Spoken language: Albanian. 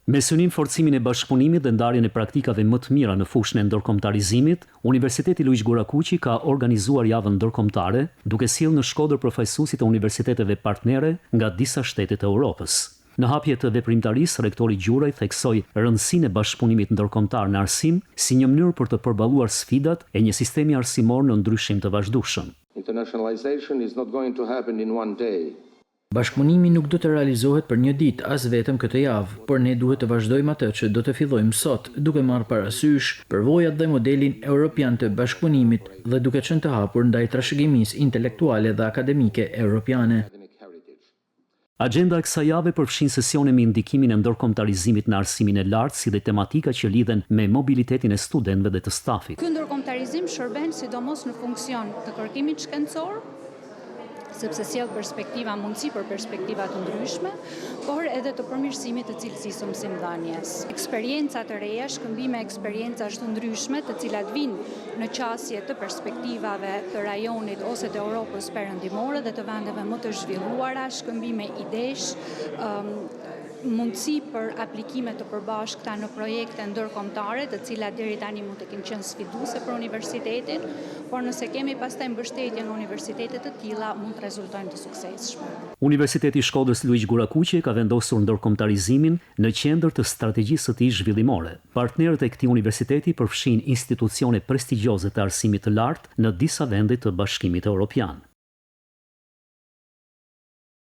Me synim forcimin e bashkëpunimit dhe ndarjen e praktikave më të mira në fushën e ndërkombëtarizimit, Universiteti Luiq Gurakuqi ka organizuar javën ndërkombëtare, duke sjellë në Shkodër përfaqësuesit e universiteteve partnere nga disa shtete të Europës. Në hapje të veprimtarisë, rektori Gjuraj theksoi rëndësinë e bashkëpunimit ndërkombëtar në arsim si një mënyrë për të përballuar sfidat e një sistemi arsimor në ndryshim të vazhdueshëm. Internationalization is not going to happen in one day. Bashkëpunimi nuk do të realizohet për një ditë as vetëm këtë javë, por ne duhet të vazhdojmë atë që do të fillojmë sot, duke marrë parasysh përvojat dhe modelin europian të bashkëpunimit dhe duke qenë të hapur ndaj trashëgimisë intelektuale dhe akademike europiane. Agenda e kësaj jave përfshin sesione me ndikimin e ndërkombëtarizimit në arsimin e lartë, si dhe tematika që lidhen me mobilitetin e studentëve dhe të stafit. Ky ndërkombëtarizim shërben sidomos në funksion të kërkimit shkencor, sepse sjell perspektiva, mundësi për perspektiva të ndryshme, por edhe të përmirësimit të cilësisë së mësimdhënies. Eksperjenca të reja, shkëmbime eksperjencash të ndryshme, të cilat vijnë në qasje të perspektivave të rajonit ose të Europës perëndimore dhe të vendeve më të zhvilluara, shkëmbime idesh, mundësi për aplikime të përbashkëta në projekte ndërkombëtare, të cilat deri tani mund të kenë qenë sfiduese për universitetin, por nëse kemi pastaj mbështetje nga universitete të tilla, mund të rezultojnë të suksesshme. Universiteti i Shkodrës Luiq Gurakuqi ka vendosur ndërkombëtarizimin në qendër të strategjisë së tij zhvillimore. Partnerët e këtij universiteti përfshin institucione prestigjioze të arsimit të lartë në disa vende të Bashkimit Evropian.